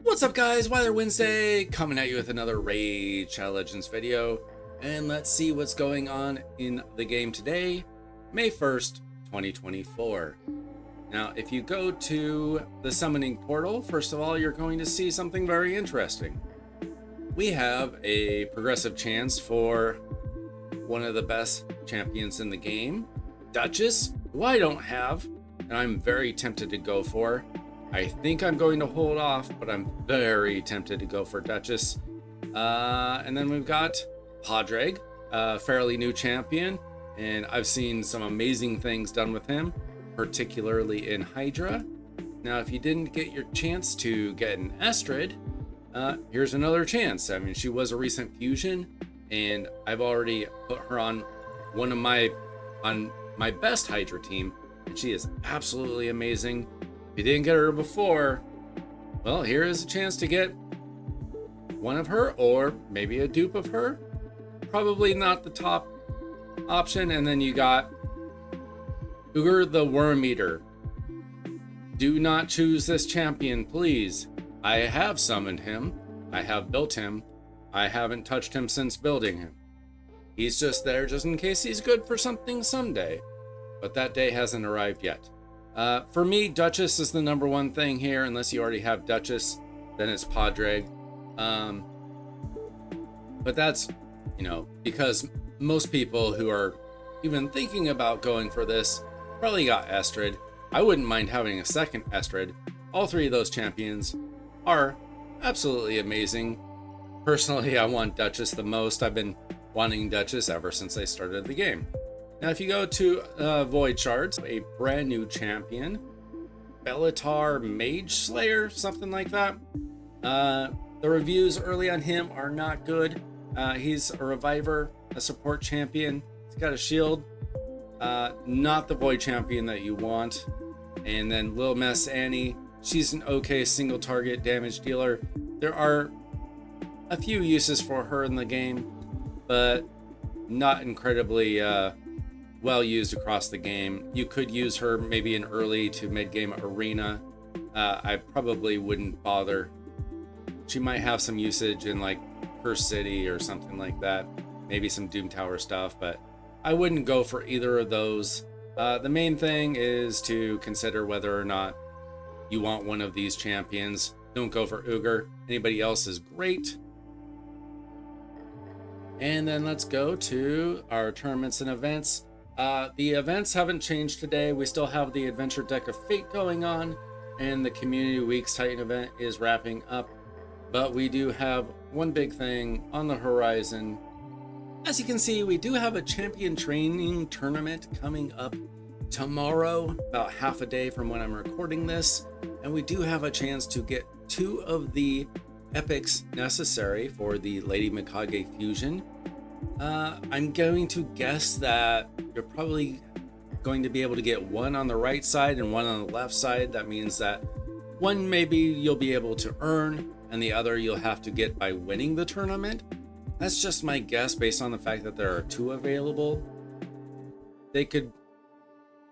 What's up guys, Weather Wednesday, coming at you with another Raid Shadow Legends video, and let's see what's going on in the game today, May 1st, 2024. Now, if you go to the summoning portal, first of all, you're going to see something very interesting. We have a progressive chance for one of the best champions in the game, Duchess, who I don't have, and I'm very tempted to go for. I think I'm going to hold off, but I'm very tempted to go for Duchess. And then we've got Padraig, a fairly new champion, and I've seen some amazing things done with him, particularly in Hydra. Now, if you didn't get your chance to get an Estrid, here's another chance. I mean, she was a recent fusion, and I've already put her on my best Hydra team, and she is absolutely amazing. If you didn't get her before, well, here is a chance to get one of her, or maybe a dupe of her. Probably not the top option. And then you got Uger the Worm Eater. Do not choose this champion, please. I have summoned him. I have built him. I haven't touched him since building him. He's just there just in case he's good for something someday. But that day hasn't arrived yet. For me, Duchess is the number one thing here. Unless you already have Duchess, then it's Padraig. But that's, because most people who are even thinking about going for this probably got Estrid. I wouldn't mind having a second Estrid. All three of those champions are absolutely amazing. Personally, I want Duchess the most. I've been wanting Duchess ever since I started the game. Now, if you go to Void Shards, a brand new champion, Bellatar Mage Slayer, something like that. The reviews early on him are not good. He's a reviver, a support champion. He's got a shield. Not the Void champion that you want. And then Lil Mess Annie, she's an okay single target damage dealer. There are a few uses for her in the game, but not incredibly well used across the game. You could use her maybe in early to mid-game arena. I probably wouldn't bother. She might have some usage in like her city or something like that. Maybe some Doom Tower stuff, but I wouldn't go for either of those. The main thing is to consider whether or not you want one of these champions. Don't go for Uger. Anybody else is great. And then let's go to our tournaments and events. The events haven't changed today. We still have the Adventure Deck of Fate going on, and the Community Weeks Titan event is wrapping up. But we do have one big thing on the horizon. As you can see, we do have a champion training tournament coming up tomorrow, about half a day from when I'm recording this. And we do have a chance to get 2 of the epics necessary for the Lady Mikage fusion. I'm going to guess that you're probably going to be able to get one on the right side and one on the left side. That means that one maybe you'll be able to earn, and the other you'll have to get by winning the tournament. That's just my guess based on the fact that there are 2 available. They could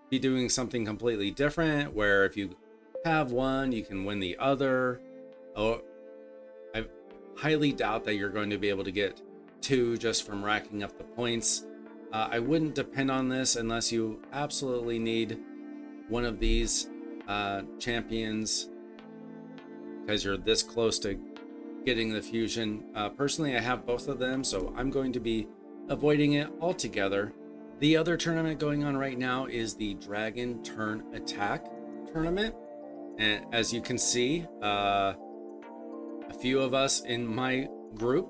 be doing something completely different, where if you have one, you can win the other. Oh, I highly doubt that you're going to be able to get 2 just from racking up the points. I wouldn't depend on this unless you absolutely need one of these champions because you're this close to getting the fusion. Personally, I have both of them, so I'm going to be avoiding it altogether. The other tournament going on right now is the Dragon Turn Attack tournament, and as you can see, a few of us in my group,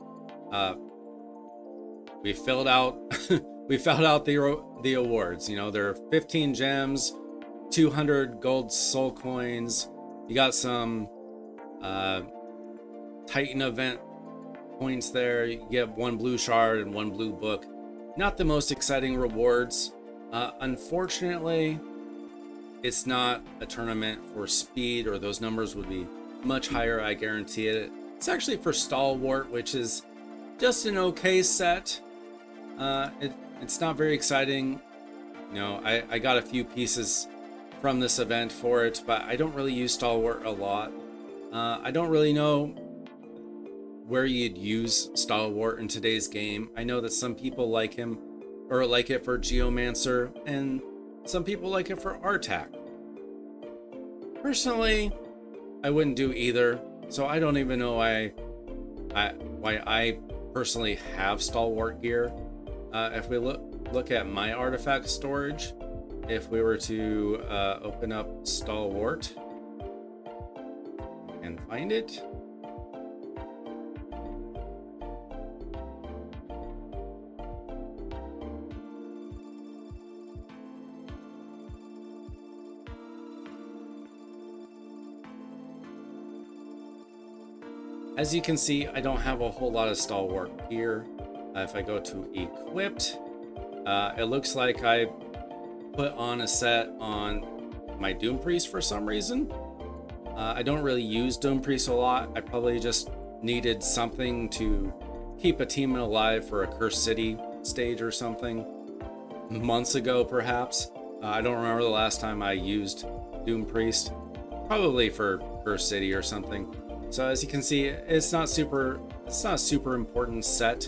we filled out the awards. There are 15 gems, 200 gold soul coins. You got some Titan event points there. You get 1 blue shard and 1 blue book. Not the most exciting rewards. Unfortunately, it's not a tournament for speed, or those numbers would be much higher, I guarantee it. It's actually for Stalwart, which is just an okay set. It's not very exciting. I got a few pieces from this event for it, but I don't really use Stalwart a lot. I don't really know where you'd use Stalwart in today's game. I know that some people like him or like it for Geomancer, and some people like it for Artak. Personally, I wouldn't do either, so I don't even know why I personally have Stalwart gear. If we look at my artifact storage, if we were to open up Stalwart and find it. As you can see, I don't have a whole lot of Stalwart gear. If I go to equipped, it looks like I put on a set on my Doom Priest for some reason. I don't really use Doom Priest a lot. I probably just needed something to keep a team alive for a Cursed City stage or something. Months ago, perhaps. I don't remember the last time I used Doom Priest. Probably for Cursed City or something. So as you can see, it's not super important set.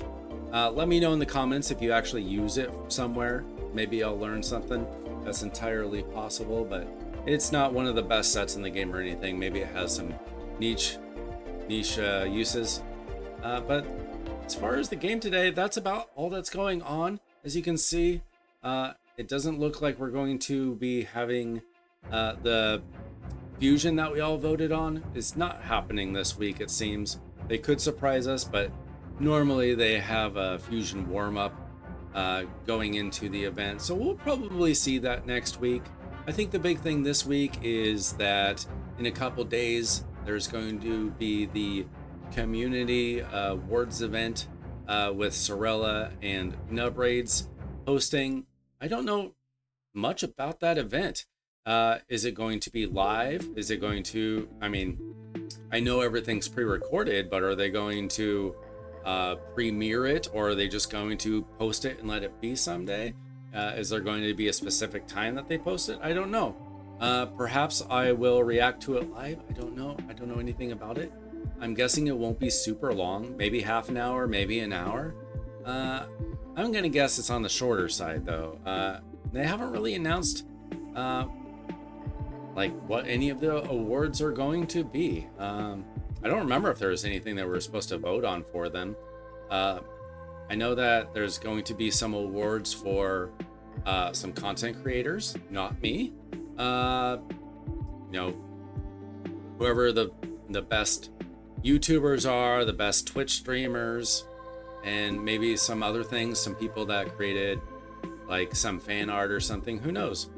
Let me know in the comments if you actually use it somewhere. Maybe I'll learn something. That's entirely possible, but it's not one of the best sets in the game or anything. Maybe it has some niche uses. But as far as the game today, that's about all that's going on. As you can see, it doesn't look like we're going to be having the fusion that we all voted on. Is not happening this week, it seems. They could surprise us, but normally they have a fusion warm-up going into the event, so we'll probably see that next week. I think the big thing this week is that in a couple days there's going to be the community awards event with Sorella and Nubraids hosting. I don't know much about that event. Is it going to be live? Is it going to, I know everything's pre-recorded, but are they going to premiere it, or are they just going to post it and let it be someday? Is there going to be a specific time that they post it? I don't know. Perhaps I will react to it live. I don't know. I don't know anything about it. I'm guessing it won't be super long, maybe half an hour, maybe an hour. I'm gonna guess it's on the shorter side though. They haven't really announced like what any of the awards are going to be. I don't remember if there was anything that we're supposed to vote on for them. I know that there's going to be some awards for some content creators, not me. Whoever the best YouTubers are, the best Twitch streamers, and maybe some other things, some people that created like some fan art or something, who knows.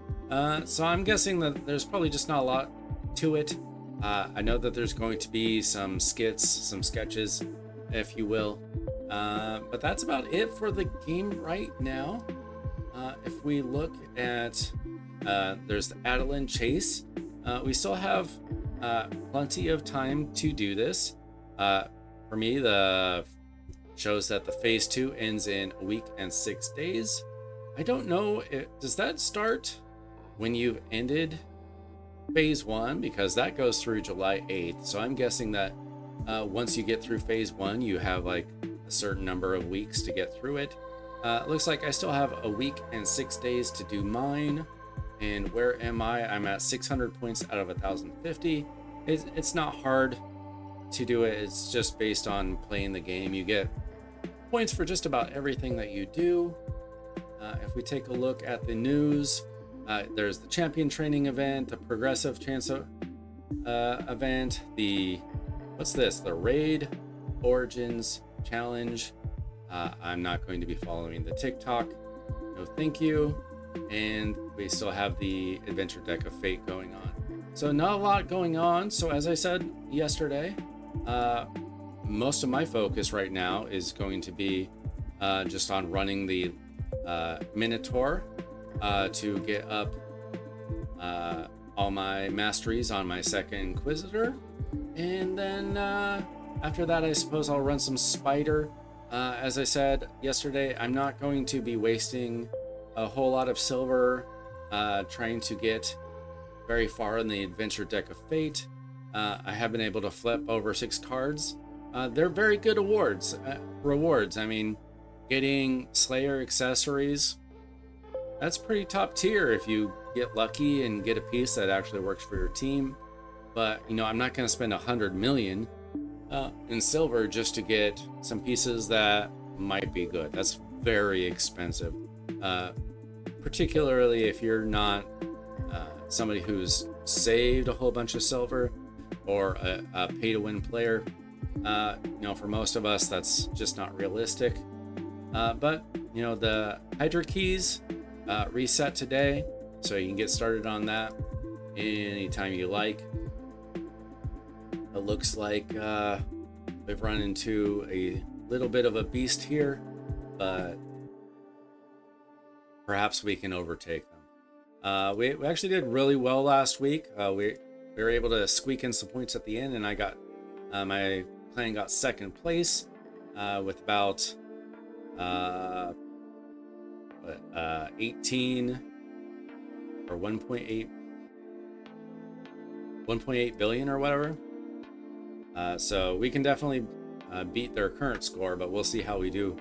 So I'm guessing that there's probably just not a lot to it. I know that there's going to be some skits, some sketches, if you will. But that's about it for the game right now. If we look at, there's the Adeline Chase. We still have plenty of time to do this. For me, the shows that the phase 2 ends in a week and 6 days. I don't know, does that start when you've ended phase 1? Because that goes through July 8th. So I'm guessing that once you get through phase 1, you have like a certain number of weeks to get through it. It looks like I still have a week and 6 days to do mine. And where am I? I'm at 600 points out of 1,050. It's not hard to do it. It's just based on playing the game. You get points for just about everything that you do. If we take a look at the news, there's the champion training event, the progressive chance event, what's this? The raid origins challenge. I'm not going to be following the TikTok. No, thank you. And we still have the adventure deck of fate going on. So not a lot going on. So as I said yesterday, most of my focus right now is going to be just on running the Minotaur to get up all my masteries on my second Inquisitor. And then after that, I suppose I'll run some Spider. As I said yesterday, I'm not going to be wasting a whole lot of silver trying to get very far in the adventure deck of fate. I have been able to flip over 6 cards. They're very good rewards. I mean, getting Slayer accessories, that's pretty top tier if you get lucky and get a piece that actually works for your team. But I'm not going to spend 100 million in silver just to get some pieces that might be good. That's very expensive, particularly if you're not somebody who's saved a whole bunch of silver or a pay-to-win player. For most of us, that's just not realistic. But the Hydra keys reset today, so you can get started on that anytime you like. It looks like we've run into a little bit of a beast here, but perhaps we can overtake them. We actually did really well last week. We were able to squeak in some points at the end, and I got my clan got second place with about 18 or 1.8 billion or whatever. So we can definitely beat their current score, but we'll see how we do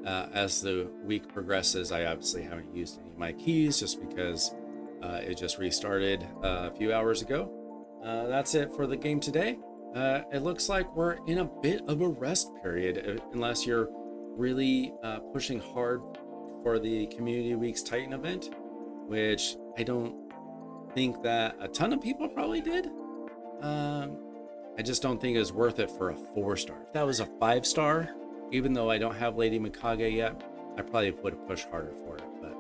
as the week progresses. I obviously haven't used any of my keys just because it just restarted a few hours ago. That's it for the game today. It looks like we're in a bit of a rest period, unless you're really pushing hard for the Community Week's Titan event, which I don't think that a ton of people probably did. I just don't think it's worth it for a 4-star. If that was a 5-star, even though I don't have Lady Mikage yet, I probably would have pushed harder for it. But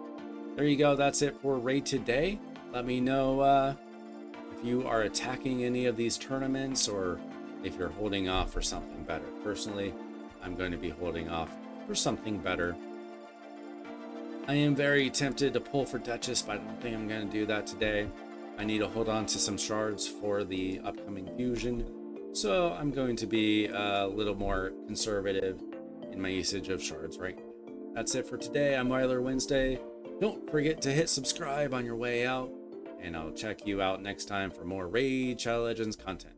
there you go. That's it for Raid today. Let me know if you are attacking any of these tournaments or if you're holding off for something better. Personally, I'm going to be holding off for something better. I am very tempted to pull for Duchess, but I don't think I'm going to do that today. I need to hold on to some shards for the upcoming fusion. So I'm going to be a little more conservative in my usage of shards right now. That's it for today. I'm Weiler Wednesday. Don't forget to hit subscribe on your way out, and I'll check you out next time for more Raid Shadow Legends content.